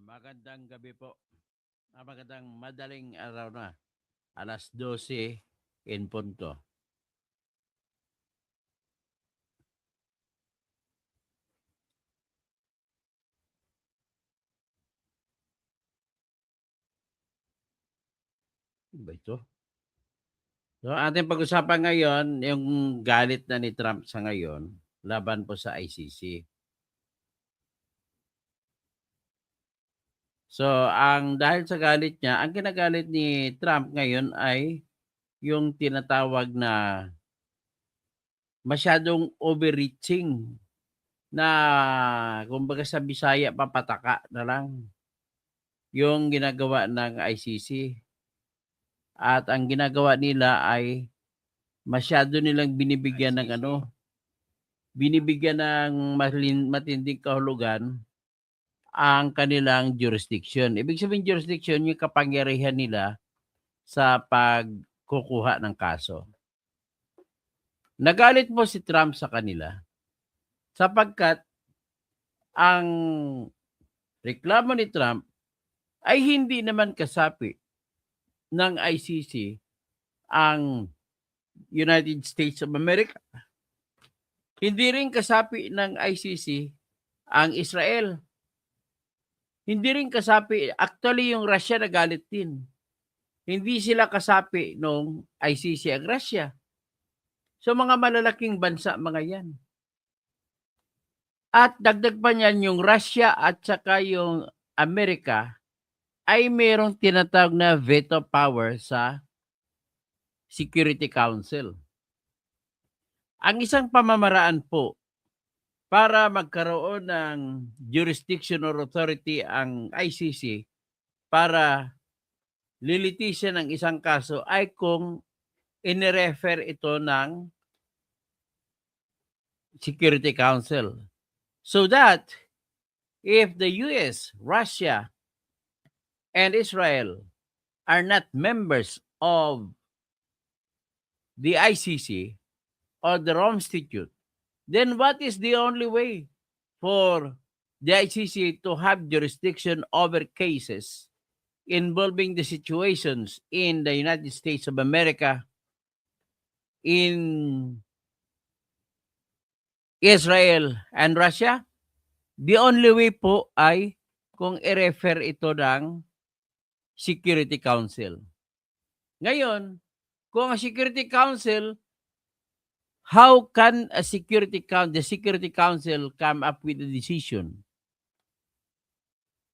Magandang gabi po. Magandang madaling araw na. 12:00 in punto. Ano ba ito? So, ating pag-usapan ngayon yung galit na ni Trump sa ngayon laban po sa ICC. So, dahil sa galit niya, ang kinagalit ni Trump ngayon ay yung tinatawag na masyadong overreaching na kumbaga sa Bisaya papataka na lang yung ginagawa ng ICC. At ang ginagawa nila ay masyado nilang binibigyan ng binibigyan ng matinding kahulugan ang kanilang jurisdiction. Ibig sabihin jurisdiction, yung kapangyarihan nila sa pagkukuha ng kaso. Nagalit po si Trump sa kanila sapagkat ang reklamo ni Trump ay hindi naman kasapi ng ICC ang United States of America. Hindi rin kasapi ng ICC ang Israel. Hindi rin kasapi, actually yung Russia nagalit din. Hindi sila kasapi nung ICC ang Russia. So mga malalaking bansa mga yan. At dagdag pa niyan yung Russia at saka yung Amerika ay mayroong tinatawag na veto power sa Security Council. Ang isang pamamaraan po para magkaroon ng jurisdiction or authority ang ICC para lilitisin ang isang kaso ay kung inirefer ito ng Security Council. So that if the US, Russia, and Israel are not members of the ICC or the Rome Statute, then what is the only way for the ICC to have jurisdiction over cases involving the situations in the United States of America, in Israel and Russia? The only way po ay kung i-refer ito ng Security Council. Ngayon, kung ang Security Council, how can the Security Council come up with a decision?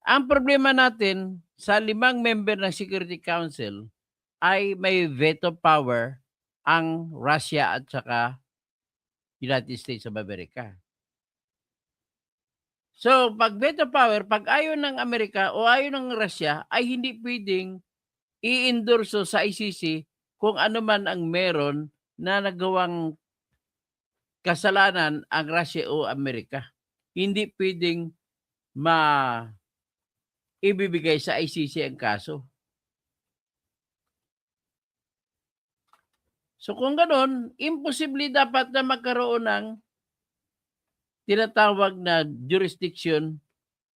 Ang problema natin sa 5 member ng Security Council ay may veto power ang Russia at saka United States of America. So, pag veto power, pag ayaw ng Amerika o ayaw ng Russia, ay hindi pwedeng i-endorso sa ICC kung ano man ang meron na nagawang kasalanan ang Russia o Amerika. Hindi pwedeng ibibigay sa ICC ang kaso. So kung gano'n, imposible dapat na magkaroon ng tinatawag na jurisdiction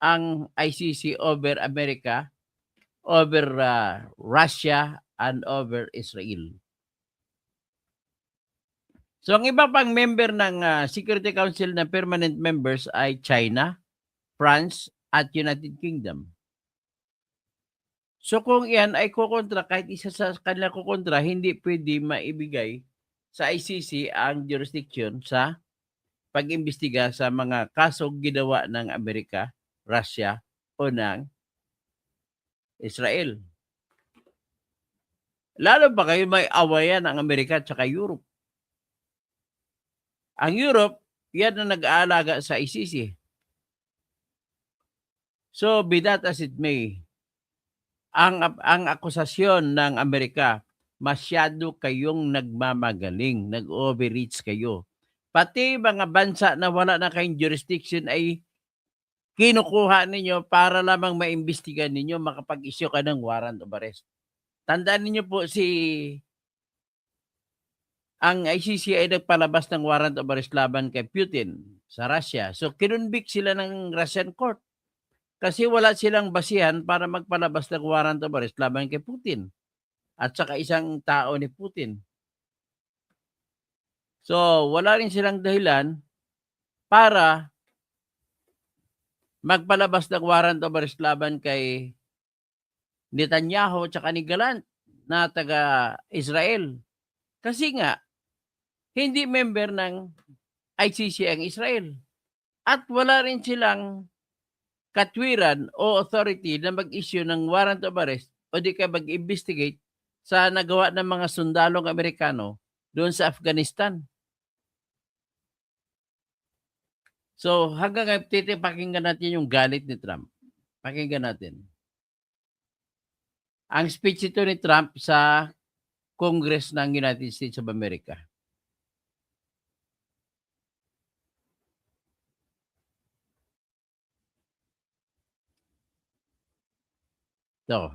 ang ICC over America, over Russia, and over Israel. So ang iba pang member ng Security Council na permanent members ay China, France, at United Kingdom. So kung iyan ay kukontra, kahit isa sa kanila kukontra, hindi pwede maibigay sa ICC ang jurisdiction sa pag-imbestiga sa mga kasong ginawa ng Amerika, Russia, o ng Israel. Lalo ba kayo may awayan ang Amerika at saka Europe? Ang Europe, yan na nag-aalaga sa ICC. So, be that as it may, ang akusasyon ng Amerika, masyado kayong nagmamagaling, nag-overreach kayo. Pati mga bansa na wala na kayong jurisdiction ay kinukuha ninyo para lamang maimbestigan ninyo, makapag-issue ka ng warrant of arrest. Tandaan ninyo po ang ICC ay nagpalabas ng warrant of arrest laban kay Putin sa Russia. So, kinunbik sila ng Russian court. Kasi wala silang basihan para magpalabas ng warrant of arrest laban kay Putin at saka isang tao ni Putin. So, wala rin silang dahilan para magpalabas ng warrant of arrest laban kay Netanyahu at saka ni Gallant na taga-Israel. Kasi nga, hindi member ng ICC ang Israel. At wala rin silang katwiran o authority na mag-issue ng warrant of arrest o di kaya mag-investigate sa nagawa ng mga sundalong Amerikano doon sa Afghanistan. So hanggang ngayon, pakinggan natin yung galit ni Trump. Pakinggan natin. Ang speech ito ni Trump sa Congress ng United States of America. So,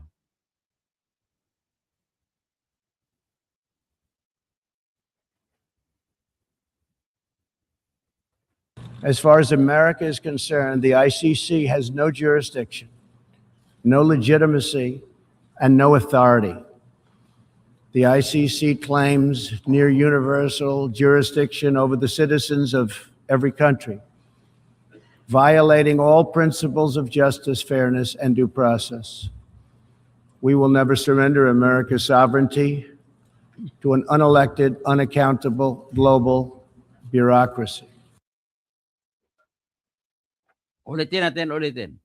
as far as America is concerned, the ICC has no jurisdiction, no legitimacy, and no authority. The ICC claims near universal jurisdiction over the citizens of every country, violating all principles of justice, fairness, and due process. We will never surrender America's sovereignty to an unelected, unaccountable global bureaucracy. ulitin.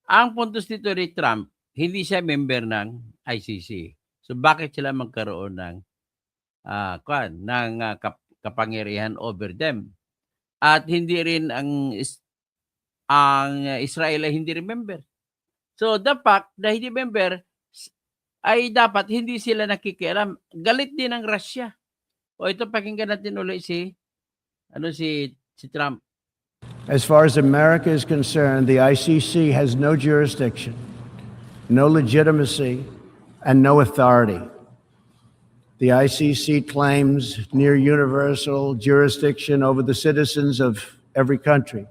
Ang puntos dito ni Trump, hindi siya member ng ICC. So bakit sila magkaroon ng kapangyarihan over them? At hindi rin ang Israel ay hindi rin member. So the fact na hindi member ay dapat hindi sila nakikialam. Galit din ang Russia. O ito, pakinggan natin ulit si Trump. As far as America is concerned, the ICC has no jurisdiction, no legitimacy, and no authority. The ICC claims near universal jurisdiction over the citizens of every country,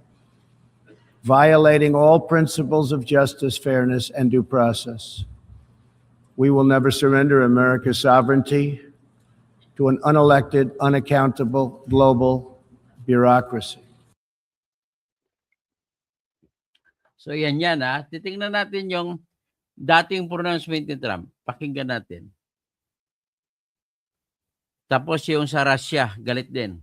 violating all principles of justice, fairness, and due process. We will never surrender America's sovereignty to an unelected, unaccountable global bureaucracy. So yan. Titingnan natin yung dating pronouncement ni Trump. Pakinggan natin. Tapos yung sa Russia, galit din.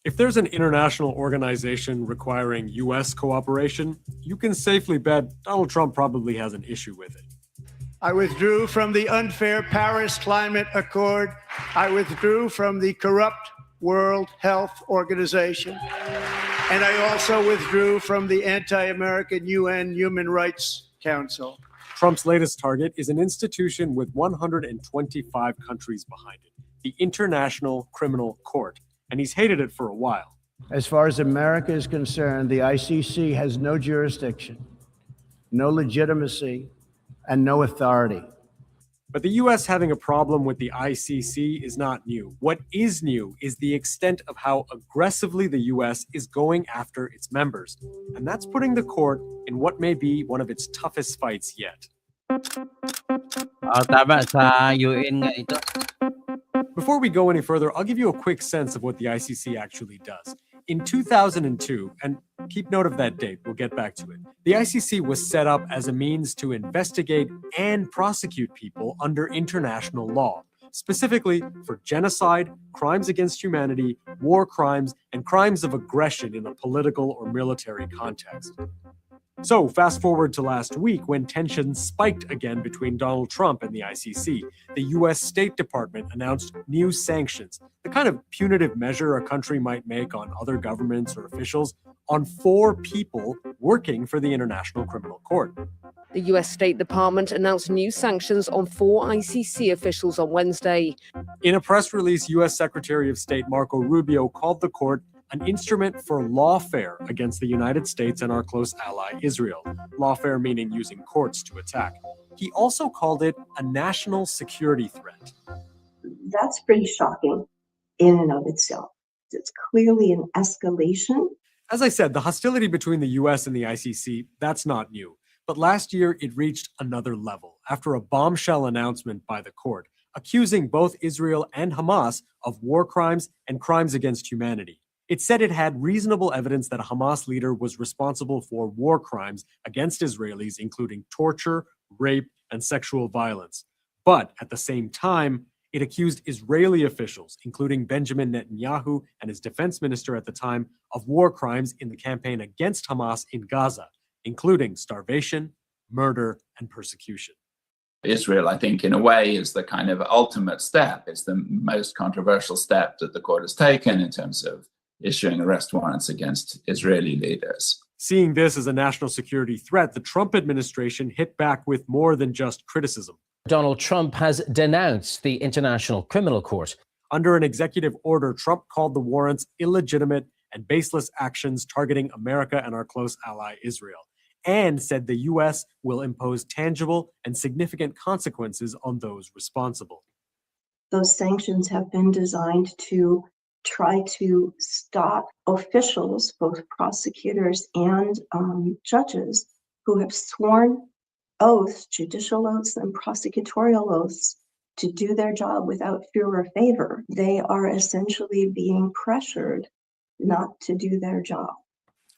If there's an international organization requiring U.S. cooperation, you can safely bet Donald Trump probably has an issue with it. I withdrew from the unfair Paris Climate Accord. I withdrew from the corrupt World Health Organization. And I also withdrew from the anti-American UN Human Rights Council. Trump's latest target is an institution with 125 countries behind it, the International Criminal Court, and he's hated it for a while. As far as America is concerned, the ICC has no jurisdiction, no legitimacy, and no authority. But the U.S. having a problem with the ICC is not new. What is new is the extent of how aggressively the U.S. is going after its members. And that's putting the court in what may be one of its toughest fights yet. Tama, sa UN nga ito. Before we go any further, I'll give you a quick sense of what the ICC actually does. In 2002, and keep note of that date, we'll get back to it, the ICC was set up as a means to investigate and prosecute people under international law, specifically for genocide, crimes against humanity, war crimes, and crimes of aggression in a political or military context. So, fast forward to last week when tensions spiked again between Donald Trump and the ICC. The U.S. State Department announced new sanctions, the kind of punitive measure a country might make on other governments or officials, on 4 people working for the International Criminal Court. The U.S. State Department announced new sanctions on 4 ICC officials on Wednesday. In a press release, U.S. Secretary of State Marco Rubio called the court an instrument for lawfare against the United States and our close ally, Israel. Lawfare meaning using courts to attack. He also called it a national security threat. That's pretty shocking in and of itself. It's clearly an escalation. As I said, the hostility between the US and the ICC, that's not new. But last year, it reached another level after a bombshell announcement by the court, accusing both Israel and Hamas of war crimes and crimes against humanity. It said it had reasonable evidence that a Hamas leader was responsible for war crimes against Israelis, including torture, rape, and sexual violence. But at the same time, it accused Israeli officials, including Benjamin Netanyahu and his defense minister at the time, of war crimes in the campaign against Hamas in Gaza, including starvation, murder, and persecution. Israel, I think, in a way, is the kind of ultimate step. It's the most controversial step that the court has taken in terms of issuing arrest warrants against Israeli leaders. Seeing this as a national security threat, the Trump administration hit back with more than just criticism. Donald Trump has denounced the International Criminal Court. Under an executive order, Trump called the warrants illegitimate and baseless actions targeting America and our close ally Israel, and said the U.S. will impose tangible and significant consequences on those responsible. Those sanctions have been designed to try to stop officials, both prosecutors and judges, who have sworn oaths, judicial oaths and prosecutorial oaths, to do their job without fear or favor. They are essentially being pressured not to do their job.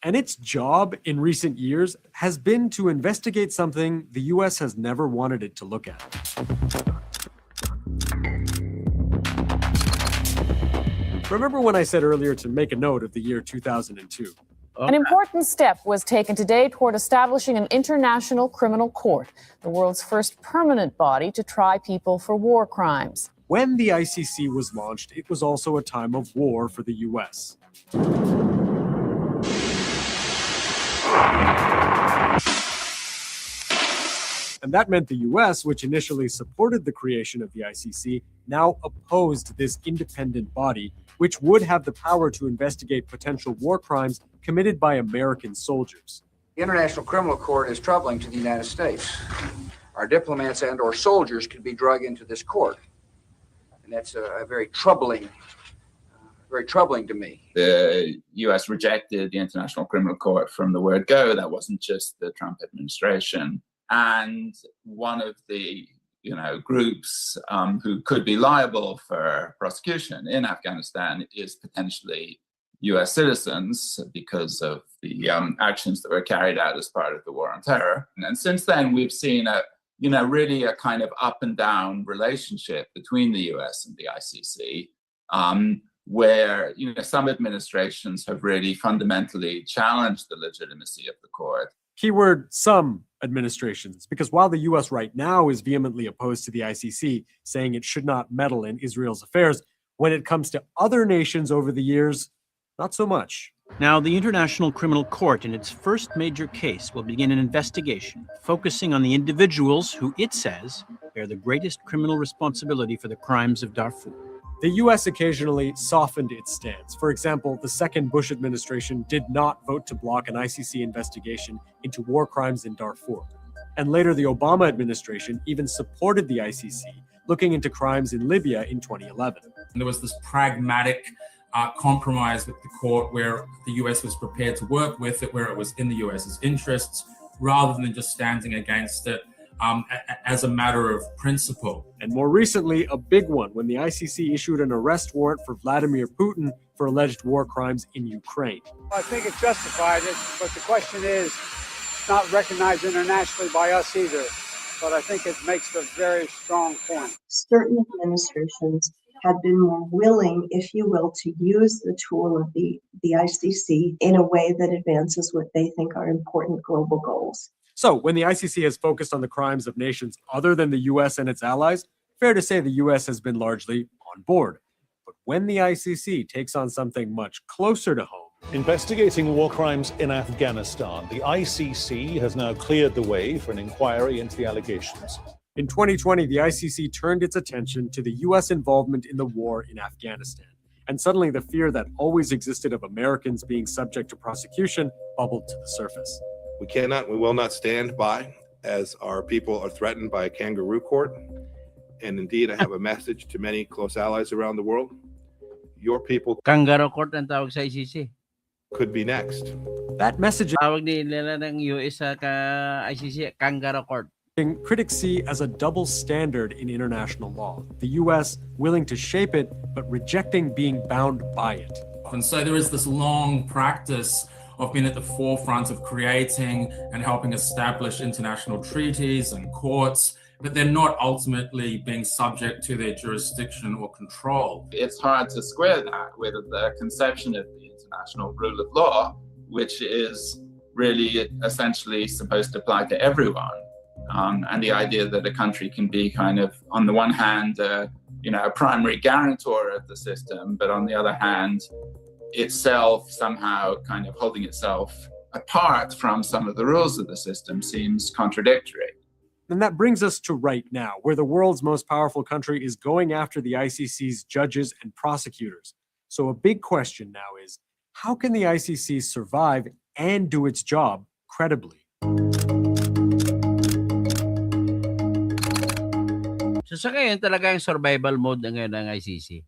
And its job in recent years has been to investigate something the U.S. has never wanted it to look at. Remember when I said earlier to make a note of the year 2002? An important step was taken today toward establishing an international criminal court, the world's first permanent body to try people for war crimes. When the ICC was launched, it was also a time of war for the U.S. And that meant the U.S., which initially supported the creation of the ICC, now opposed this independent body, which would have the power to investigate potential war crimes committed by American soldiers. The International Criminal Court is troubling to the United States. Our diplomats and or soldiers could be dragged into this court. And that's very troubling to me. The U.S. rejected the International Criminal Court from the word go. That wasn't just the Trump administration. And one of the groups who could be liable for prosecution in Afghanistan is potentially U.S. citizens because of the actions that were carried out as part of the war on terror. And since then, we've seen really a kind of up and down relationship between the U.S. and the ICC, where some administrations have really fundamentally challenged the legitimacy of the court. Keyword some administrations, because while the U.S. right now is vehemently opposed to the ICC, saying it should not meddle in Israel's affairs, when it comes to other nations over the years, not so much. Now, the International Criminal Court, in its first major case, will begin an investigation focusing on the individuals who, it says, bear the greatest criminal responsibility for the crimes of Darfur. The U.S. occasionally softened its stance. For example, the second Bush administration did not vote to block an ICC investigation into war crimes in Darfur. And later, the Obama administration even supported the ICC, looking into crimes in Libya in 2011. And there was this pragmatic compromise with the court where the U.S. was prepared to work with it, where it was in the U.S.'s interests, rather than just standing against it as a matter of principle. And more recently, a big one, when the ICC issued an arrest warrant for Vladimir Putin for alleged war crimes in Ukraine. I think it's justified, but the question is not recognized internationally by us either. But I think it makes a very strong point. Certain administrations had been more willing, if you will, to use the tool of the ICC in a way that advances what they think are important global goals. So when the ICC has focused on the crimes of nations other than the U.S. and its allies, fair to say the U.S. has been largely on board. But when the ICC takes on something much closer to home, investigating war crimes in Afghanistan, the ICC has now cleared the way for an inquiry into the allegations. In 2020, the ICC turned its attention to the U.S. involvement in the war in Afghanistan. And suddenly the fear that always existed of Americans being subject to prosecution bubbled to the surface. We will not stand by as our people are threatened by a kangaroo court. And indeed, I have a message to many close allies around the world. Your people... Kangaroo court ang tawag sa ICC. could be next. That messaging Tawag nila ng US sa ICC, kangaroo court. critics see as a double standard in international law. The US willing to shape it, but rejecting being bound by it. And so there is this long practice of being at the forefront of creating and helping establish international treaties and courts, but they're not ultimately being subject to their jurisdiction or control. It's hard to square that with the conception of the international rule of law, which is really essentially supposed to apply to everyone. And the idea that a country can be kind of, on the one hand, a primary guarantor of the system, but on the other hand, itself somehow kind of holding itself apart from some of the rules of the system seems contradictory. And that brings us to right now, where the world's most powerful country is going after the ICC's judges and prosecutors. So a big question now is, how can the ICC survive and do its job credibly? So sa ngayon talaga yung survival mode na ngayon ng ICC.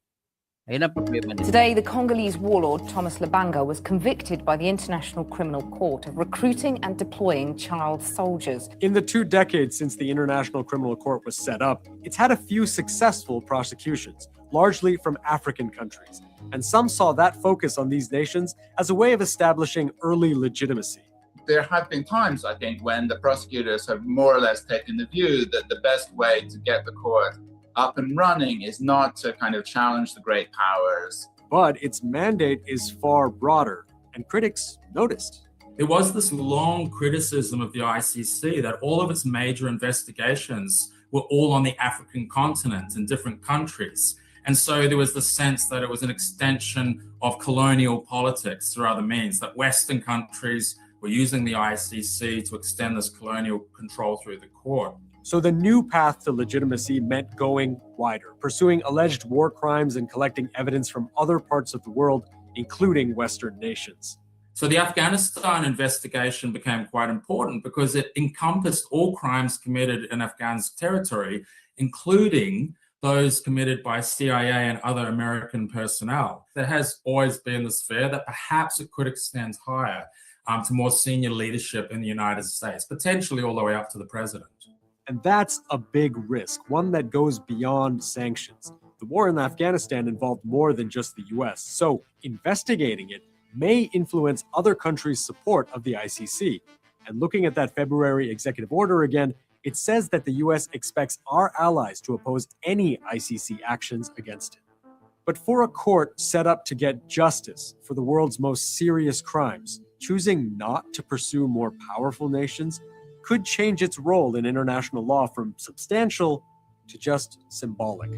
Ayun ang problema nila. Today, the Congolese warlord Thomas Lubanga was convicted by the International Criminal Court of recruiting and deploying child soldiers. In the 2 decades since the International Criminal Court was set up, it's had a few successful prosecutions, largely from African countries. And some saw that focus on these nations as a way of establishing early legitimacy. There have been times, I think, when the prosecutors have more or less taken the view that the best way to get the court up and running is not to kind of challenge the great powers. But its mandate is far broader, and critics noticed. There was this long criticism of the ICC that all of its major investigations were all on the African continent in different countries. And so there was the sense that it was an extension of colonial politics through other means, that Western countries were using the ICC to extend this colonial control through the court. So the new path to legitimacy meant going wider, pursuing alleged war crimes and collecting evidence from other parts of the world, including Western nations. So the Afghanistan investigation became quite important because it encompassed all crimes committed in Afghan's territory, including those committed by CIA and other American personnel. There has always been this fear that perhaps it could extend higher to more senior leadership in the United States, potentially all the way up to the president. And that's a big risk, one that goes beyond sanctions. The war in Afghanistan involved more than just the US, so investigating it may influence other countries' support of the ICC. And looking at that February executive order again, it says that the US expects our allies to oppose any ICC actions against it. But for a court set up to get justice for the world's most serious crimes, choosing not to pursue more powerful nations could change its role in international law from substantial to just symbolic.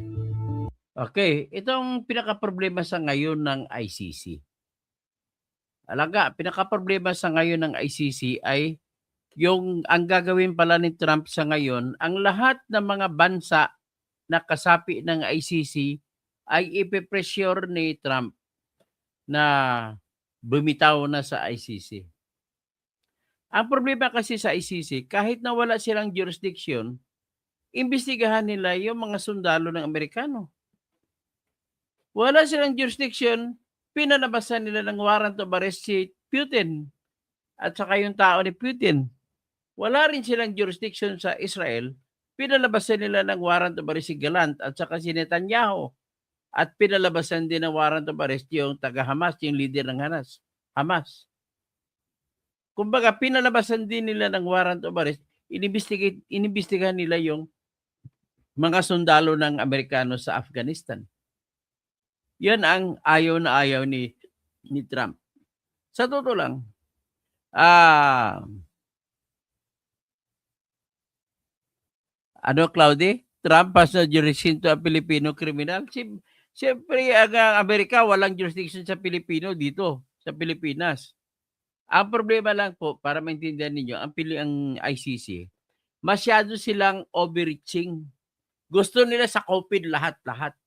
Okay, itong pinaka-problema sa ngayon ng ICC. Pinaka-problema sa ngayon ng ICC ay ang gagawin pala ni Trump sa ngayon, ang lahat ng mga bansa na kasapi ng ICC ay ipipressure ni Trump na bumitaw na sa ICC. Ang problema kasi sa ICC, kahit na wala silang jurisdiction, imbestigahan nila yung mga sundalo ng Amerikano. Wala silang jurisdiction, pinalabasan nila ng warrant of arrest si Putin at saka yung tao ni Putin. Wala rin silang jurisdiction sa Israel, pinalabasan nila ng warrant of arrest si Gallant at saka si Netanyahu. At pinalabasan din ng warrant of arrest yung taga-Hamas, yung leader ng Hamas. Kumbaga, pinalabasan din nila ng warrant of arrest, inimbestigahan nila yung mga sundalo ng Amerikano sa Afghanistan. Yan ang ayaw na ayaw ni Trump. Sa totoo lang, Claudia? Trump has a jurisdiction to a Filipino criminal? Siyempre, ang Amerika walang jurisdiction sa Pilipino dito, sa Pilipinas. Ang problema lang po, para maintindihan ninyo, ang ICC, masyado silang overreaching. Gusto nila sakopin lahat-lahat.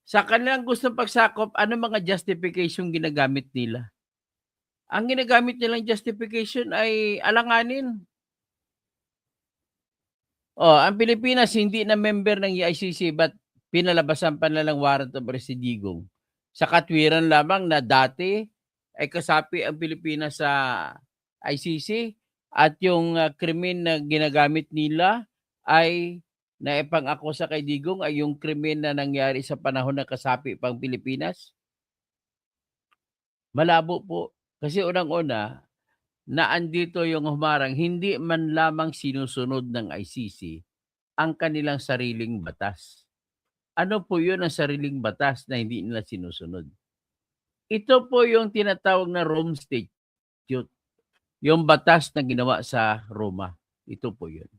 Sa kanilang gustong pagsakop, ano mga justification ginagamit nila? Ang ginagamit nilang justification ay alanganin. Ang Pilipinas hindi na member ng ICC but pinalabasan pa nilang warrant of arrest si Digong. Sa katwiran lamang na dati ay kasapi ang Pilipinas sa ICC at yung krimen na ginagamit nila ay naipang-akusa kay Digong ay yung krimen na nangyari sa panahon na kasapi pang Pilipinas? Malabo po. Kasi unang-una, na andito yung humarang, hindi man lamang sinusunod ng ICC ang kanilang sariling batas. Ano po yun ang sariling batas na hindi nila sinusunod? Ito po yung tinatawag na Rome Statute. Yung batas na ginawa sa Roma. Ito po yun.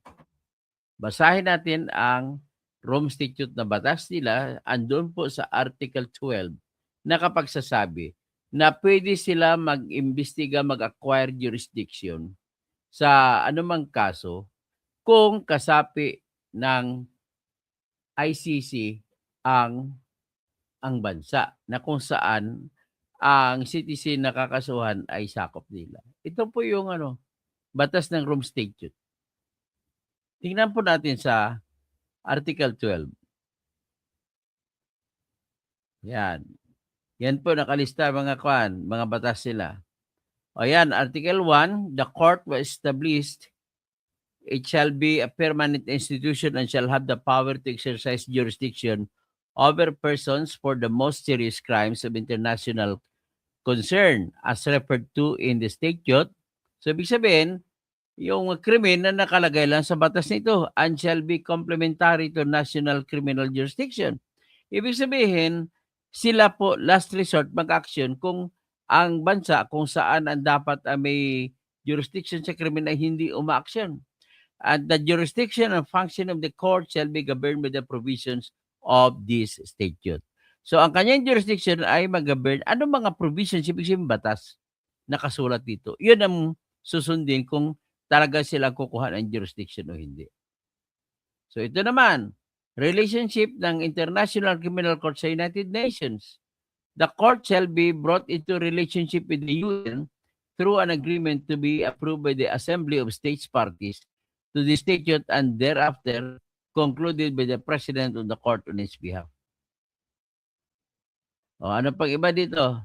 Basahin natin ang Rome Statute na batas nila. Andun po sa Article 12 na kapagsasabi na pwede sila mag-imbestiga, mag-acquire jurisdiction sa anumang kaso kung kasapi ng ICC ang bansa na kung saan ang citizen na kakasuhan ay sakop nila. Ito po yung batas ng Rome Statute. Tingnan po natin sa Article 12. Yan. Yan po nakalista mga batas sila. O yan, Article 1, the court was established, it shall be a permanent institution and shall have the power to exercise jurisdiction over persons for the most serious crimes of international concern as referred to in the statute. So, ibig sabihin, yung krimen na nakalagay lang sa batas nito and shall be complementary to national criminal jurisdiction. Ibig sabihin, sila po last resort mag-action kung ang bansa kung saan ang dapat may jurisdiction sa krimen ay hindi uma-action. And the jurisdiction and function of the court shall be governed by the provisions of this statute. So ang kanyang jurisdiction ay mag-govern anong mga provisions, ibig sabihin batas nakasulat dito. Yun ang susundin kung talaga silang kukuha ng jurisdiction o hindi. So ito naman, relationship ng International Criminal Court sa United Nations. The court shall be brought into relationship with the UN through an agreement to be approved by the Assembly of States Parties to the statute and thereafter concluded by the President of the Court on its behalf. O, ano pang iba dito?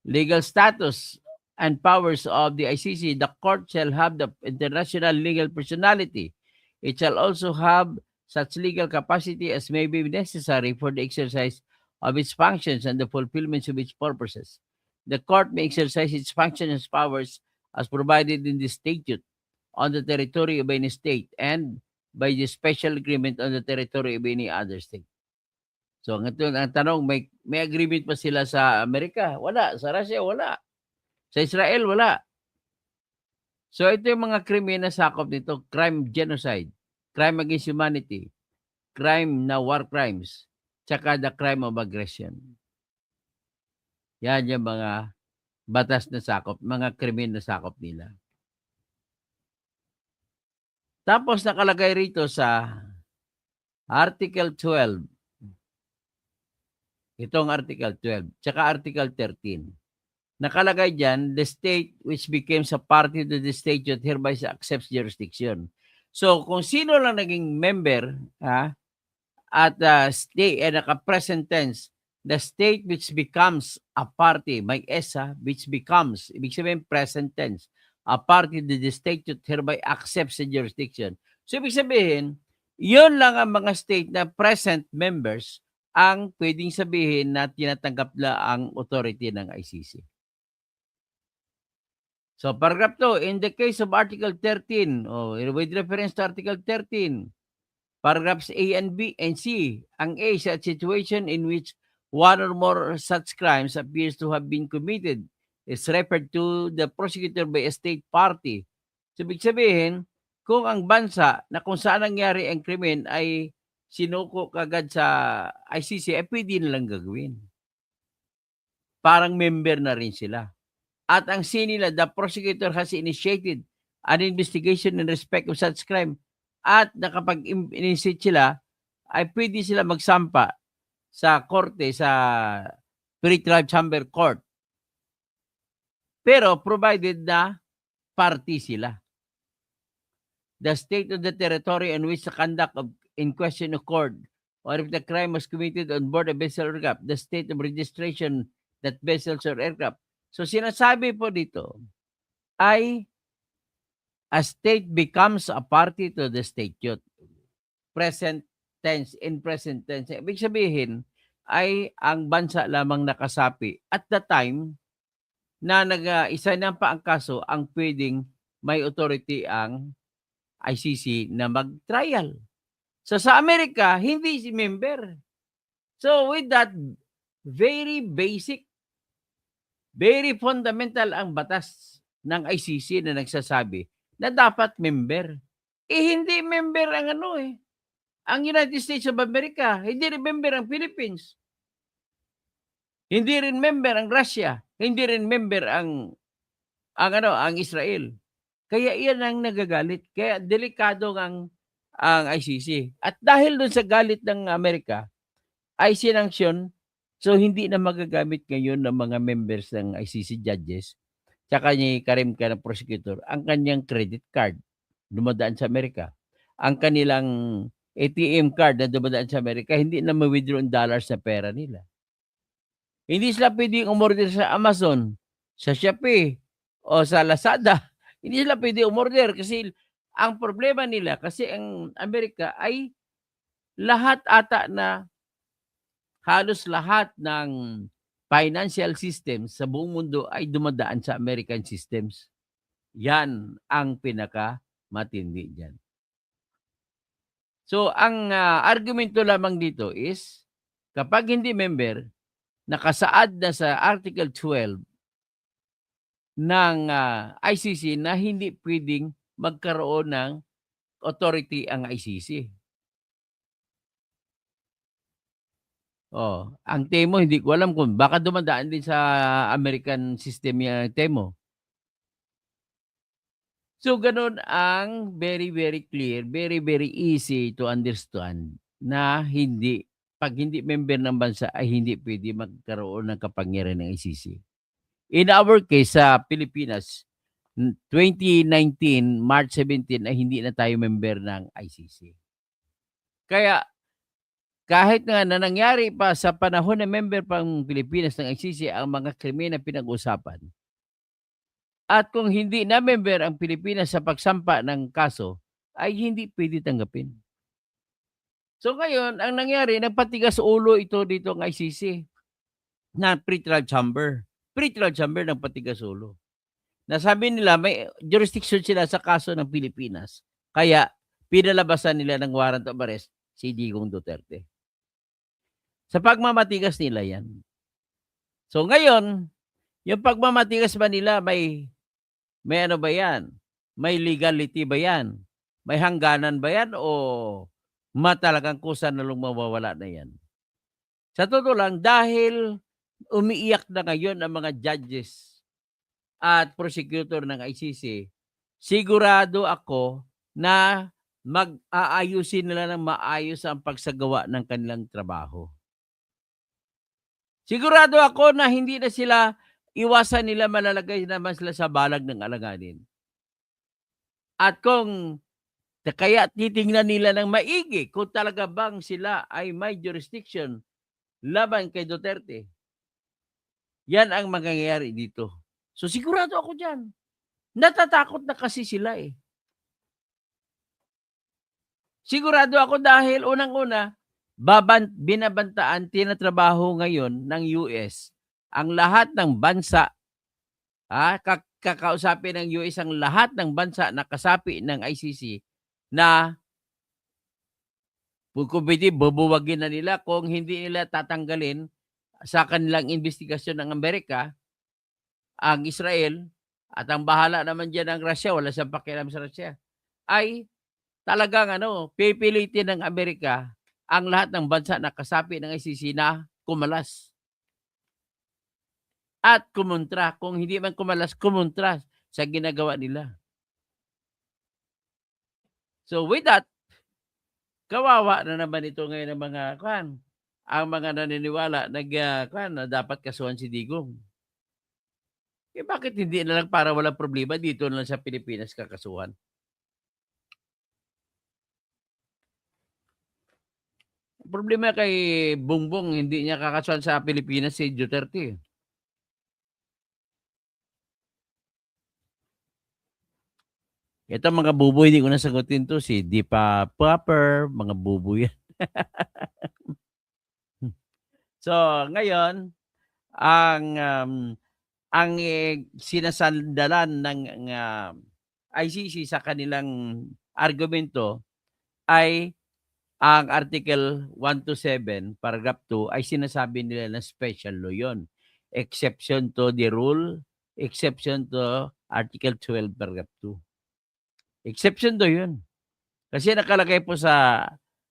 Legal status and powers of the ICC. The court shall have the international legal personality. It shall also have such legal capacity as may be necessary for the exercise of its functions and the fulfillment of its purposes. The court may exercise its functions and powers as provided in the statute on the territory of any state and by the special agreement on the territory of any other state. So, ang tanong, may agreement pa sila sa Amerika? Wala. Sa Russia, wala. Sa Israel, wala. So, ito yung mga krimen na sakop nito. Crime, genocide, crime against humanity, crime na war crimes, tsaka the crime of aggression. Yan yung mga batas na sakop, mga krimen na sakop nila. Tapos nakalagay rito sa Article 12. Itong Article 12, tsaka Article 13. Nakalagay dyan, the state which becomes a party to the statute hereby accepts jurisdiction. So, kung sino lang naging member at state, naka-present tense, the state which becomes a party, may ESA, which becomes, ibig sabihin present tense, a party to the statute hereby accepts the jurisdiction. So, ibig sabihin, yun lang ang mga state na present members ang pwedeng sabihin na tinatanggap na ang authority ng ICC. So, paragraph 2, in the case of Article 13, with reference to Article 13, paragraphs A and B and C, ang A sa situation in which one or more such crimes appears to have been committed is referred to the prosecutor by a state party. So, ibig sabihin, kung ang bansa na kung saan nangyari ang krimen ay sinuko kagad sa ICC, ay pwede nilang gagawin. Parang member na rin sila. At ang sinila, the prosecutor has initiated an investigation in respect of such crime. At nakapag-initiate sila, ay pwede sila magsampa sa korte, sa pre-trial chamber court. Pero provided na party sila. The state of the territory in which the conduct of in question occurred, or if the crime was committed on board a vessel or aircraft, the state of registration that vessels or aircraft, So sinasabi po dito ay a state becomes a party to the statute. Present tense, in present tense. Ibig sabihin ay ang bansa lamang nakasapi at the time na isa na pa ang kaso ang pwedeng may authority ang ICC na mag-trial. So sa Amerika, hindi si member. So with that, very basic, very fundamental ang batas ng ICC na nagsasabi na dapat member. Hindi member ang ang United States of America, hindi rin member ang Philippines. Hindi rin member ang Russia, hindi rin member ang Israel. Kaya iyan ang nagagalit. Kaya delikado ang ICC. At dahil doon sa galit ng Amerika, ay sinanksyon, so hindi na magagamit ngayon ng mga members ng ICC judges, tsaka ni Karim Khan, prosecutor, ang kanyang credit card dumadaan sa Amerika. Ang kanilang ATM card na dumadaan sa Amerika, hindi na ma-withdraw ang dollars na pera nila. Hindi sila pwedeng umorder sa Amazon, sa Shopee, o sa Lazada. Hindi sila pwedeng umorder kasi ang problema nila, kasi ang Amerika ay lahat ata na, halos lahat ng financial systems sa buong mundo ay dumadaan sa American systems. Yan ang pinaka-matindi dyan. So, ang argumento lamang dito is, kapag hindi member, nakasaad na sa Article 12 ng ICC na hindi pwedeng magkaroon ng authority ang ICC. Ang TEMO, hindi ko alam kung baka dumadaan din sa American system yung TEMO. So, ganun ang very, very clear, very, very easy to understand na pag hindi member ng bansa ay hindi pwede magkaroon ng kapangyarihan ng ICC. In our case, sa Pilipinas, 2019, March 17, ay hindi na tayo member ng ICC. Kaya, kahit nga na nangyari pa sa panahon na member pang Pilipinas ng ICC ang mga krimen na pinag-usapan, at kung hindi na member ang Pilipinas sa pagsampa ng kaso, ay hindi pwede tanggapin. So ngayon, ang nangyari, nagpatigas ulo ito dito ng ICC na pre-trial chamber. Pre-trial chamber ng patigas ulo. Nasabi nila may jurisdiction sila sa kaso ng Pilipinas. Kaya pinalabasan nila ng warrant of arrest si Digong Duterte. Sa pagmamatigas nila yan. So ngayon, yung pagmamatigas ba nila may ano ba yan? May legality ba yan? May hangganan ba yan? O matalagang kusa na lumawawala na yan? Sa totoo lang, dahil umiiyak na ngayon ang mga judges at prosecutor ng ICC, sigurado ako na mag-aayusin nila ng maayos ang pagsagawa ng kanilang trabaho. Sigurado ako na hindi na sila iwasan nila, malalagay naman sila sa balag ng alanganin. At kung kaya titingnan nila ng maigi kung talaga bang sila ay may jurisdiction laban kay Duterte. Yan ang mangyayari dito. So sigurado ako dyan. Natatakot na kasi sila eh. Sigurado ako dahil unang-una, binabantaan, tinatrabaho ngayon ng US ang lahat ng bansa, kakausapin ng US ang lahat ng bansa na kasapi ng ICC na kung pwede, bubuwagin na nila kung hindi nila tatanggalin sa kanilang investigasyon ng Amerika, ang Israel, at ang bahala naman dyan ng Russia, wala siyang pakialam sa Russia, ay talagang pipilitin ng Amerika ang lahat ng bansa na kasapi ng ICC na kumalas. At kumontra, kung hindi man kumalas, kumontra sa ginagawa nila. So with that, kawawa na naman ito ngayon ng mga ang mga naniniwala na dapat kasuhan si Digong. Bakit hindi na lang para walang problema dito na lang sa Pilipinas kakasuhan? Problema kay Bongbong, hindi niya kakasuhan sa Pilipinas si Duterte. Ito mga bubo, hindi ko nasagutin to. Si Deepa Popper, mga bubo yan. So, ngayon, ang sinasandalan ng ICC sa kanilang argumento ay ang Article 1 to 7, Paragraph 2, ay sinasabi nila na special law yun. Exception to the rule, exception to Article 12, Paragraph 2. Exception to yun. Kasi nakalagay po sa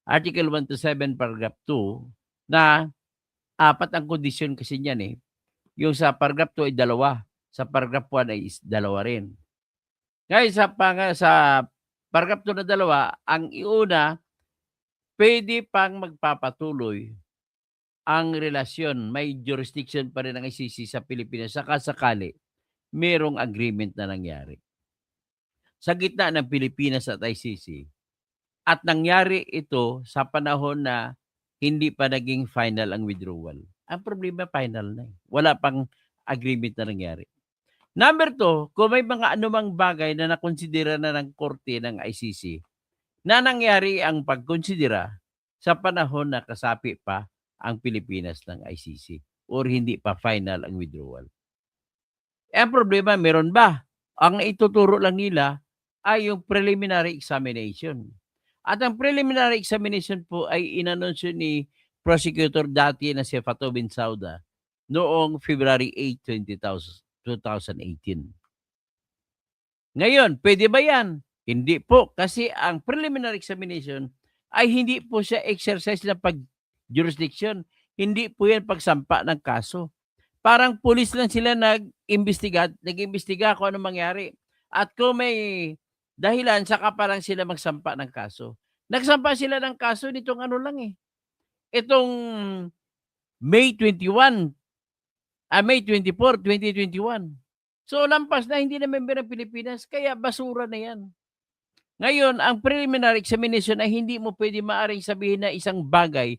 Article 1 to 7, Paragraph 2 na 4 ang kondisyon kasi niyan eh. Yung sa Paragraph 2 ay 2, sa Paragraph 1 ay 2 rin. Ngayon sa Paragraph 2 na 2, ang iuna, pwede pang magpapatuloy ang relasyon. May jurisdiction pa rin ang ICC sa Pilipinas sakali merong agreement na nangyari sa gitna ng Pilipinas at ICC. At nangyari ito sa panahon na hindi pa naging final ang withdrawal. Ang problema, final na. Wala pang agreement na nangyari. Number 2, kung may mga anumang bagay na nakonsidera na ng korte ng ICC na nangyari ang pagkonsidera sa panahon na kasapi pa ang Pilipinas ng ICC or hindi pa final ang withdrawal. Ang problema, meron ba? Ang ituturo lang nila ay yung preliminary examination. At ang preliminary examination po ay inanunsyo ni prosecutor dati na si Fatou Bensouda noong February 8, 2018. Ngayon, pwede ba yan? Hindi po, kasi ang preliminary examination ay hindi po siya exercise ng pag-jurisdiction. Hindi po yan pagsampa ng kaso. Parang pulis lang sila nag-imbestiga kung ano mangyari. At kung may dahilan, saka parang sila magsampa ng kaso. Nagsampa sila ng kaso nitong ano lang eh. Itong May 24, 2021. So, lampas na, hindi na member ng Pilipinas, kaya basura na yan. Ngayon, ang preliminary examination ay hindi mo pwede maaring sabihin na isang bagay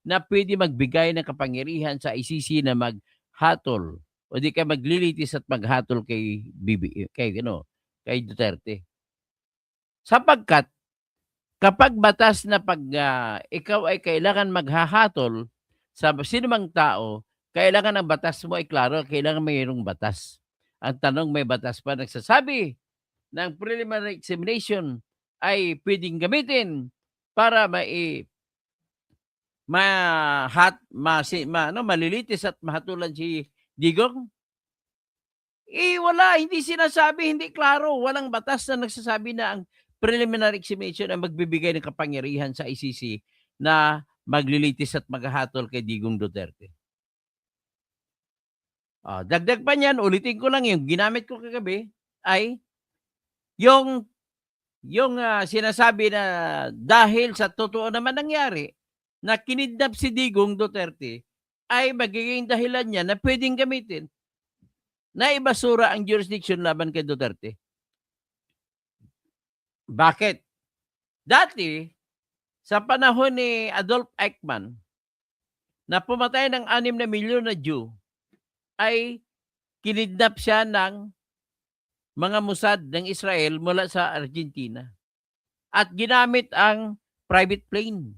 na pwede magbigay ng kapangyarihan sa ICC na maghatol o di ka maglilitis at maghatol kay Duterte. Sapagkat, kapag batas na ikaw ay kailangan maghahatol sa sinumang tao, kailangan ang batas mo ay klaro, kailangan mayroong batas. Ang tanong, may batas pa nagsasabi ng preliminary examination ay pwedeng gamitin para malilitis at mahatulan si Digong? Wala, hindi sinasabi, hindi klaro. Walang batas na nagsasabi na ang preliminary examination ay magbibigay ng kapangyarihan sa ICC na maglilitis at maghahatol kay Digong Duterte. Dagdag pa niyan, ulitin ko lang yung ginamit ko kagabi ay yung sinasabi na dahil sa totoo naman nangyari na kinidnap si Digong Duterte ay magiging dahilan niya na pwedeng gamitin na ibasura ang jurisdiction laban kay Duterte. Bakit? Dati, sa panahon ni Adolf Eichmann, na pumatay ng 6 na milyon na Jew, ay kinidnap siya ng mga Mossad ng Israel mula sa Argentina. At ginamit ang private plane.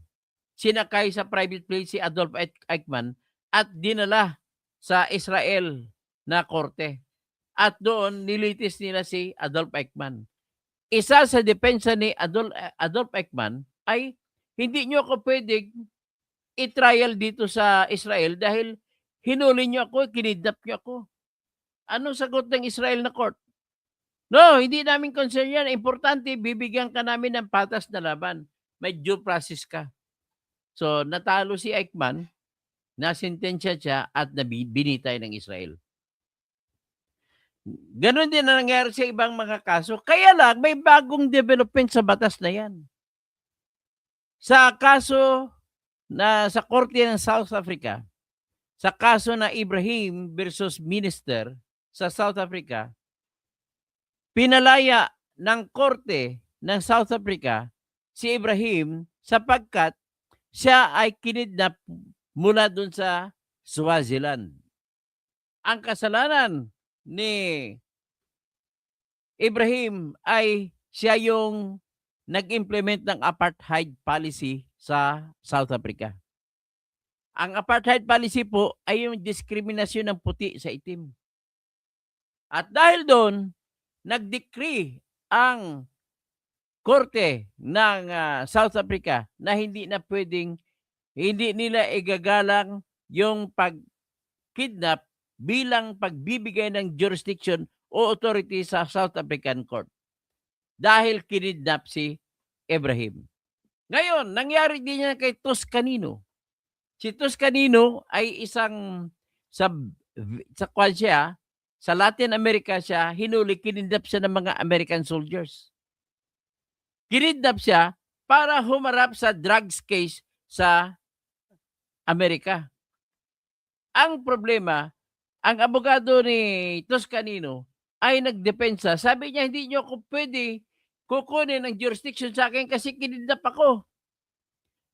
Sinakay sa private plane si Adolf Eichmann at dinala sa Israel na korte. At doon nilitis nila si Adolf Eichmann. Isa sa depensa ni Adolf Eichmann ay hindi nyo ako pwedeng i-trial dito sa Israel dahil hinuli nyo ako, kinidnap nyo ako. Anong sagot ng Israel na court? No, hindi namin concern yan. Importante, bibigyan ka namin ng patas na laban. May due process ka. So, natalo si Eichmann, nasintensya siya at binitay ng Israel. Ganon din na nangyari sa ibang mga kaso. Kaya lang, may bagong development sa batas na yan. Sa kaso na sa korte ng South Africa, sa kaso na Ibrahim versus Minister sa South Africa, pinalaya ng korte ng South Africa si Ibrahim sapagkat siya ay kinidnap mula dun sa Swaziland. Ang kasalanan ni Ibrahim ay siya yung nag-implement ng apartheid policy sa South Africa. Ang apartheid policy po ay yung diskriminasyon ng puti sa itim. At dahil doon, nag-decree ang korte ng South Africa na hindi nila igagalang yung pag-kidnap bilang pagbibigay ng jurisdiction o authority sa South African court. Dahil kinidnap si Ibrahim. Ngayon, nangyari din yan kay Toscanino. Si Toscanino ay isang sa Latin America siya, hinuli, kinidnap siya ng mga American soldiers. Kinidnap siya para humarap sa drugs case sa Amerika. Ang problema, ang abogado ni Toscanino ay nagdepensa. Sabi niya, hindi niyo ako pwede kukunin ang jurisdiction sa akin kasi kinidnap ako.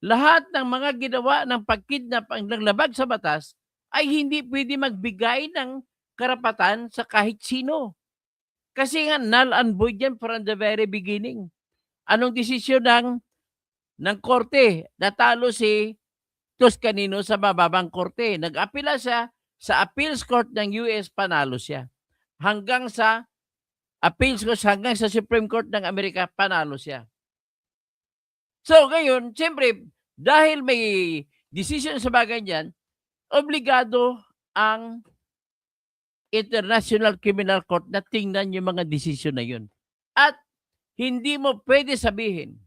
Lahat ng mga ginawa ng pagkidnap ang naglabag sa batas ay hindi pwede magbigay ng karapatan sa kahit sino. Kasi nga null and void yan from the very beginning. Anong desisyon ng korte? Natalo si Toscanino sa mababang korte. Nag-apela siya sa appeals court ng US, panalo siya. Hanggang sa appeals court, hanggang sa Supreme Court ng Amerika, panalo siya. So ngayon, siyempre, dahil may decision sa bagay niyan, obligado ang International Criminal Court na tingnan yung mga decision na yun. At hindi mo pwede sabihin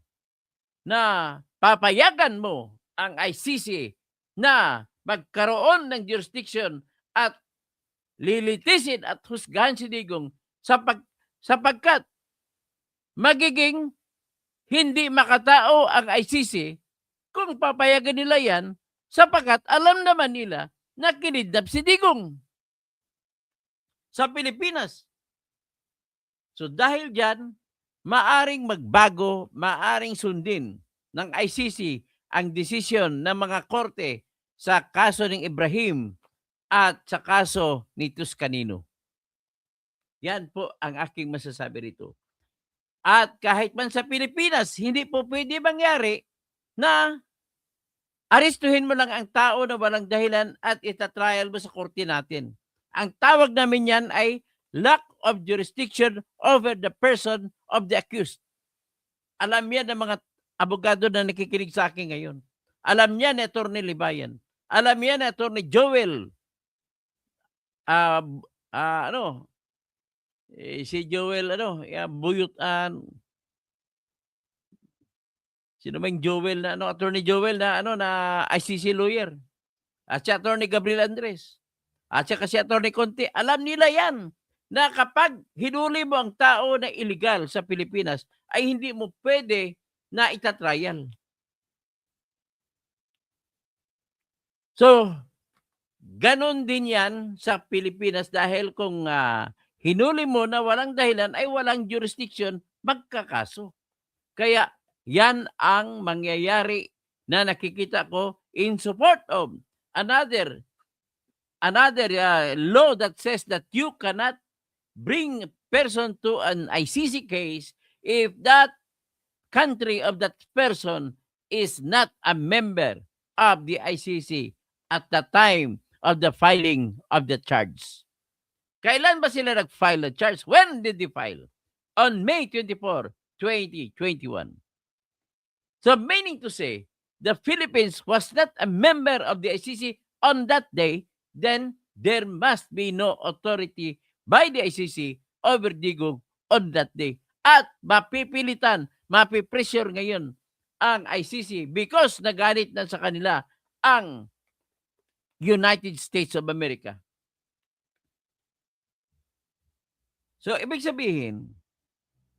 na papayagan mo ang ICC na magkaroon ng jurisdiction at lilitisin at husgahan si Digong sapagkat magiging hindi makatao ang ICC kung papayagan nila yan sapagkat alam naman nila na kinidnap si Digong sa Pilipinas. So dahil dyan, maaring magbago, maaring sundin ng ICC ang desisyon ng mga korte sa kaso ng Ibrahim at sa kaso ni Toscanino. Yan po ang aking masasabi rito. At kahit man sa Pilipinas, hindi po pwede mangyari na arestuhin mo lang ang tao na walang dahilan at itatrial mo sa korte natin. Ang tawag namin yan ay lack of jurisdiction over the person of the accused. Alam yan ng mga abogado na nakikinig sa akin ngayon. Alam yan ni Atty. Libayan. Alam yan ni Atty. Joel. Si Joel, Buyutan. Sino ba yung Joel na, Atty. Joel na ICC lawyer. At si Atty. Gabriel Andres. At saka si Atty. Conte. Alam nila yan na kapag hinuli mo ang tao na illegal sa Pilipinas, ay hindi mo pwede na itatrial. So, ganon din yan sa Pilipinas dahil kung hinuli mo na walang dahilan ay walang jurisdiction, magkakaso. Kaya yan ang mangyayari na nakikita ko in support of another law that says that you cannot bring a person to an ICC case if that country of that person is not a member of the ICC at the time of the filing of the charge. Kailan ba sila nag-file the charge? When did they file? On May 24, 2021. So meaning to say, the Philippines was not a member of the ICC on that day, then there must be no authority by the ICC over Digong on that day. At mapipilitan, mapipressure ngayon ang ICC because nagalit na sa kanila ang United States of America. So, ibig sabihin,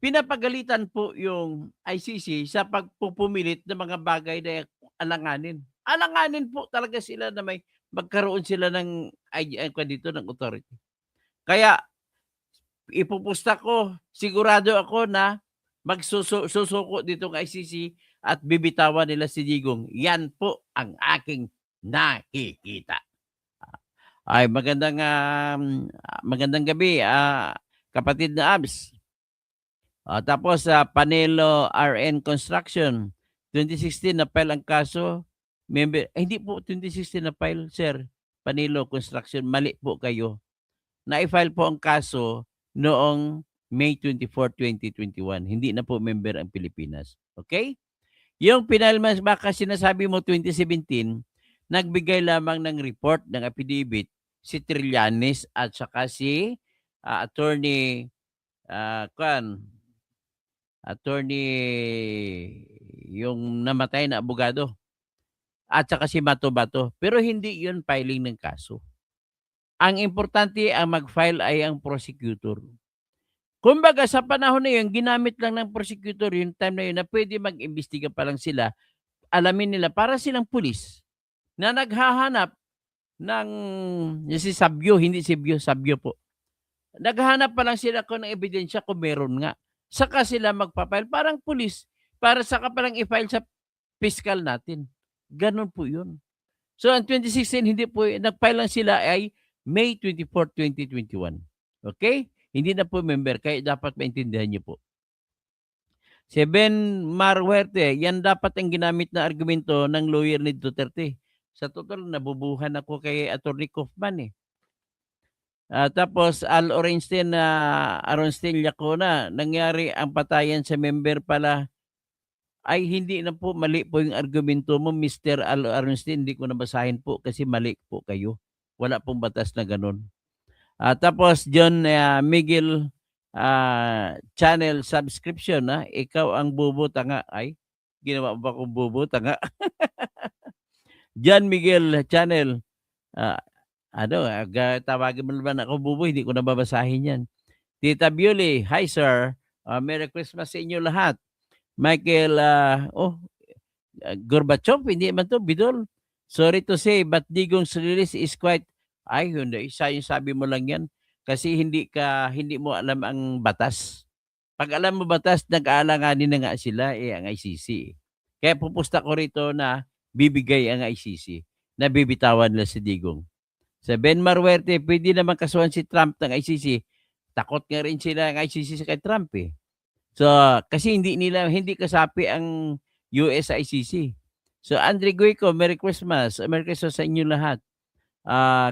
pinapagalitan po yung ICC sa pagpupumilit ng mga bagay na alanganin. Alanganin po talaga sila na may magkaroon sila ng authority. Kaya, ipupusta ko, sigurado ako na magsusuko dito ng ICC at bibitawan nila si Digong. Yan po ang aking nakikita. Ay, magandang gabi, kapatid na Abs. Tapos sa Panelo RN Construction, 2016 na-file ang kaso. Hindi po 2016 na-file, sir. Panelo Construction, mali po kayo. Na-file po ang kaso noong May 24, 2021. Hindi na po member ang Pilipinas. Okay? Yung pinalmas, baka sinasabi mo 2017, nagbigay lamang ng report ng affidavit si Trillanes at saka si attorney yung namatay na abogado at saka si Bato. Pero hindi yun filing ng kaso. Ang importante ang mag-file ay ang prosecutor. Kumbaga sa panahon na yun, ginamit lang ng prosecutor yung time na yun na pwede mag-imbestiga pa lang sila. Alamin nila para silang pulis na naghahanap ng si Sabio, hindi Sabio po. Naghahanap pa lang sila kung ng ebidensya kung meron nga. Saka sila magpa-file parang pulis para saka pa lang i-file sa fiscal natin. Ganun po yun. So, ang 2016, hindi po, nag-file lang sila ay May 24, 2021. Okay? Hindi na po member, kaya dapat maintindihan niyo po. 7 Mar Huerte, yan dapat ang ginamit na argumento ng lawyer ni Duterte. Sa total, nabubuhan ako kay Atty. Kaufman eh. Tapos, Al Orenstein Lacona, nangyari ang patayan sa member pala ay hindi na po, mali po yung argumento mo, Mr. Al Orenstein, hindi ko nabasahin po kasi mali po kayo. Wala pong batas na ganun. Tapos John Miguel channel subscription, ikaw ang bubo tanga. Ay, ginawa ba kong bubo tanga? John Miguel channel, tawagin mo naman ako bubo, hindi ko nababasahin yan. Tita Beauty, hi sir, Merry Christmas sa inyo lahat. Michael, Gorbachev, hindi man to, Bidol. Sorry to say, but Digong's release is quite, hindi, yung sabi mo lang yan. Kasi hindi mo alam ang batas. Pag alam mo batas, nag-aalanganin na nga sila, ang ICC. Kaya pupusta ko rito na bibigay ang ICC, na bibitawan nila si Digong. Sa Ben Marwerte, pwede naman kasuhan si Trump ng ICC. Takot nga rin sila ang ICC sa kay Trump eh. So, kasi hindi kasapi ang US ICC. So, Andre Guico, Merry Christmas. Merry Christmas sa inyo lahat.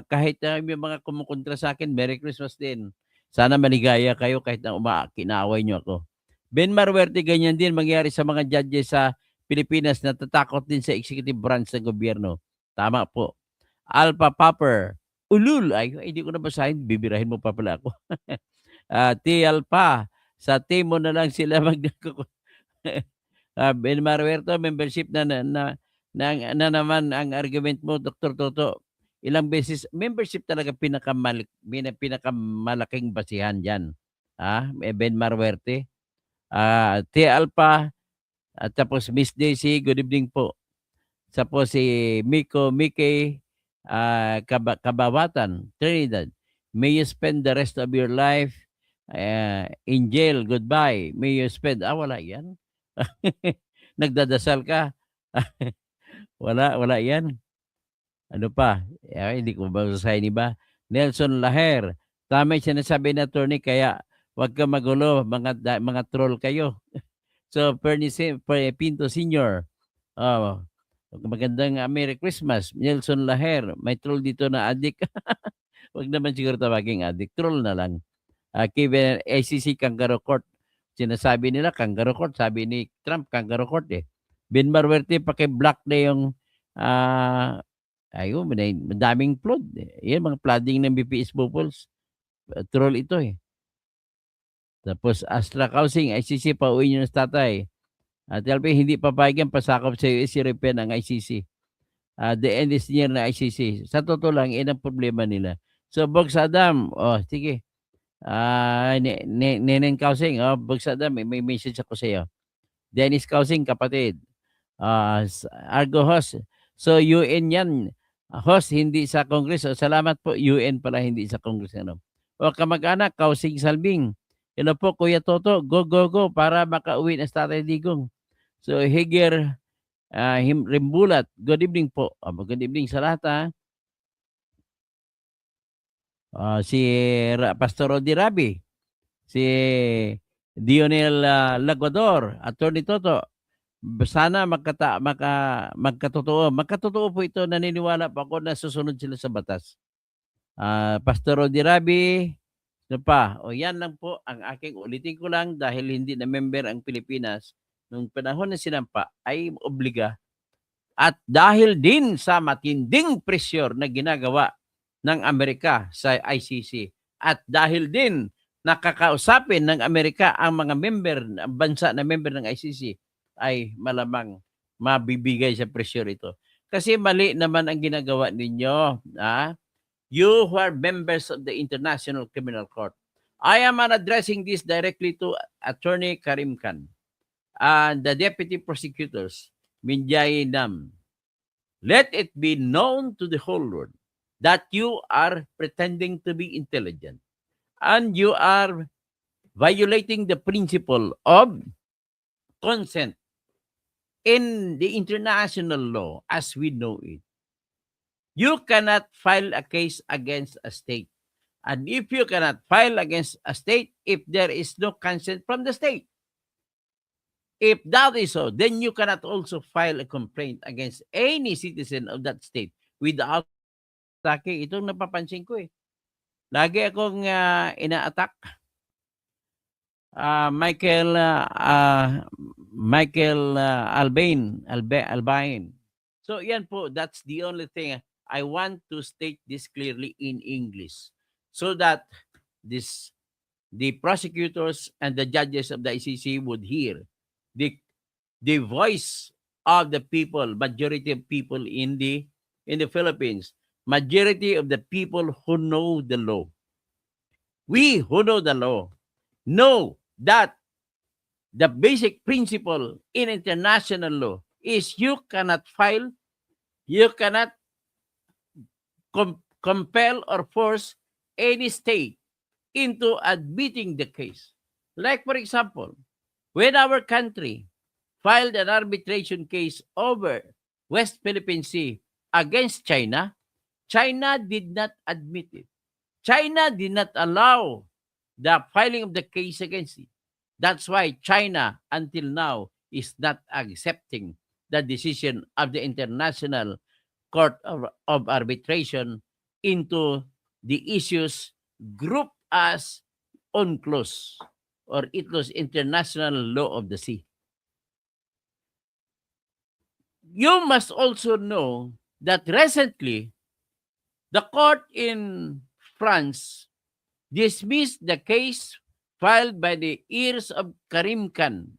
Kahit may mga kumukontra sa akin, Merry Christmas din. Sana maligaya kayo kahit na kinaaway nyo ako. Ben Marwerte, ganyan din mangyari sa mga judges sa Pilipinas na tatakot din sa executive branch ng gobyerno. Tama po. Alpha Popper, ulul. Hindi ko nabasahin. Bibirahin mo pa pala ako. T. Alpha, sa team mo na lang sila Ben Marwerte, membership na naman ang argument mo, Dr. Toto. Ilang beses, membership talaga pinakamalaking basihan dyan. Ben Marwerte. T. Alpha, at tapos Miss Daisy, good evening po. Tapos si Mickey Kabawatan, Trinidad. May you spend the rest of your life in jail. Goodbye. May you spend, wala yan. Nagdadasal ka. wala yan. Ano pa? Hindi ko babasahin iba. Nelson Laher, tama yung sinasabi na attorney, kaya wag ka magulo, mga troll kayo. So, Pinto Senior, magandang Merry Christmas. Nelson Laher, may troll dito na adik. Wag naman siguro tawaging adik, troll na lang. Kevin, ACC Kangaroo Court, sinasabi nila Kangaroo Court, sabi ni Trump Kangaroo Court eh. Ben Marwerte, paki-block na yung madaming flood. Yan, mga flooding ng BPS Bupals. Troll ito eh. Tapos Astra Housing, ICC, pauwi nyo ng tatay. TLP, hindi papayagan pasakop sa US European ang ICC. The end is near na ICC. Sa totoo lang, yan ang problema nila. So, Bogs Adam, sige. Nenen Kausing, Bogs Adam, may message ako sa iyo. Dennis Kausing, kapatid. Argo Host. So, UN yan. Host, hindi sa Congress. Salamat po, UN pala, hindi sa Congress. Kamag-anak, Kausing Salbing. Hello po, Kuya Toto. Go para makauwi na sa Tatay Digong. So, Higer Rimbulat. Good evening po. Good evening sa lahat. Si Pastor Rodi Rabi. Si Dionel Laguador, Attorney Toto, sana magkatotoo po ito, naniniwala po ako na susunod sila sa batas. Pastor Rodi Rabi, ano pa? O yan lang po ang aking ulitin ko lang dahil hindi na member ang Pilipinas nung panahon na sinampa ay obliga. At dahil din sa matinding pressure na ginagawa ng Amerika sa ICC at dahil din nakakausapin ng Amerika ang mga bansa na member ng ICC, ay malamang mabibigay sa pressure ito. Kasi mali naman ang ginagawa ninyo. You who are members of the International Criminal Court. I am addressing this directly to Attorney Karim Khan and the Deputy Prosecutors, Minjay Nam. Let it be known to the whole world that you are pretending to be intelligent and you are violating the principle of consent in the international law as we know it. You cannot file a case against a state. And if you cannot file against a state, if there is no consent from the state, if that is so, then you cannot also file a complaint against any citizen of that state without attacking. Itong napapansin ko eh. Lagi akong ina-attack. Michael Albain. So yan po, that's the only thing I want to state this clearly in English so that the prosecutors and the judges of the ICC would hear the voice of the people, majority of people in the Philippines, majority of the people who know the law. We who know the law know that the basic principle in international law is you cannot compel or force any state into admitting the case. Like, for example, when our country filed an arbitration case over West Philippine Sea against China, China did not admit it. China did not allow the filing of the case against it. That's why China, until now, is not accepting the decision of the International Court of Arbitration into the issues grouped as UNCLOS or ITLOS, International Law of the Sea. You must also know that recently, the court in France dismissed the case filed by the heirs of Karim Khan,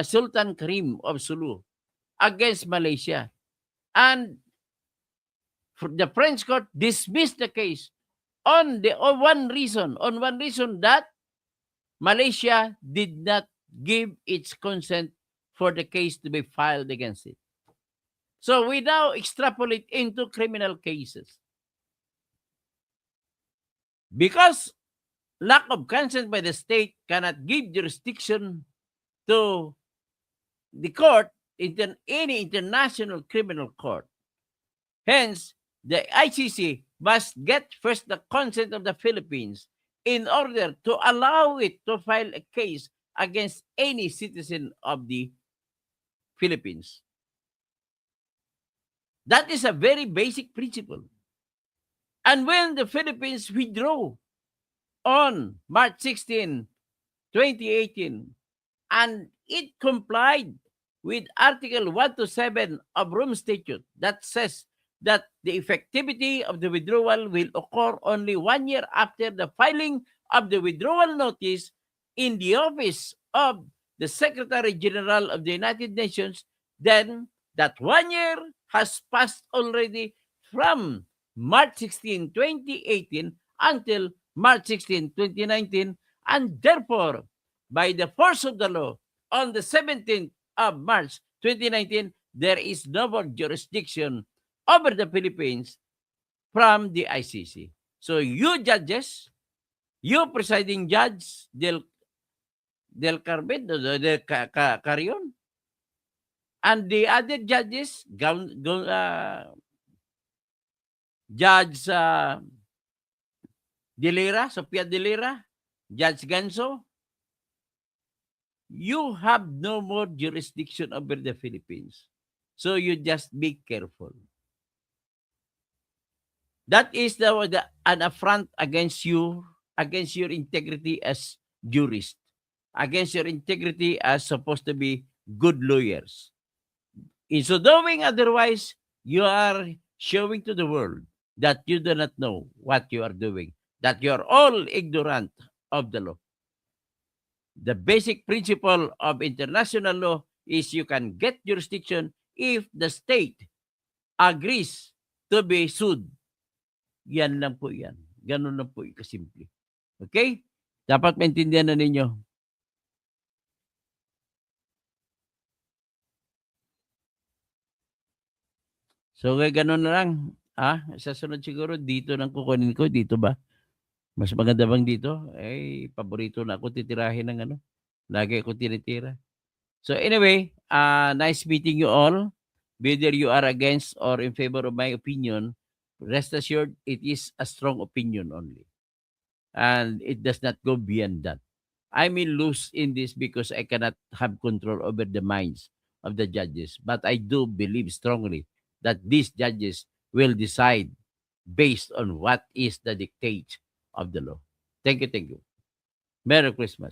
Sultan Karim of Sulu, against Malaysia. And the French court dismissed the case on one reason that Malaysia did not give its consent for the case to be filed against it. So we now extrapolate into criminal cases. Because lack of consent by the state cannot give jurisdiction to the court, any international criminal court. Hence, the ICC must get first the consent of the Philippines in order to allow it to file a case against any citizen of the Philippines. That is a very basic principle. And when the Philippines withdrew on March 16, 2018, and it complied with Article 127 of Rome Statute that says that the effectivity of the withdrawal will occur only 1 year after the filing of the withdrawal notice in the office of the Secretary General of the United Nations, then that 1 year has passed already from March 16, 2018 until March 16, 2019, and therefore, by the force of the law, on the 17th of March 2019, there is no more jurisdiction over the Philippines from the ICC. So you judges, you presiding judge Del Carrion, and the other judges, Judge Sophia De Lira, Judge Ganso, you have no more jurisdiction over the Philippines. So you just be careful. That is an affront against you, against your integrity as jurist, against your integrity as supposed to be good lawyers. In so doing otherwise, you are showing to the world that you do not know what you are doing, that you are all ignorant of the law. The basic principle of international law is you can get jurisdiction if the state agrees to be sued. Yan lang po yan. Ganun lang po kasimple. Okay? Dapat maintindihan na ninyo. So, ganun na lang. Sa sunod siguro, dito nang kukunin ko. Dito ba? Mas maganda bang dito? Paborito na ako titirahin ng ano. Lagi ako tinitira. So anyway, nice meeting you all. Whether you are against or in favor of my opinion, rest assured it is a strong opinion only. And it does not go beyond that. I may lose in this because I cannot have control over the minds of the judges. But I do believe strongly that these judges will decide based on what is the dictate of the law. Thank you, thank you. Merry Christmas.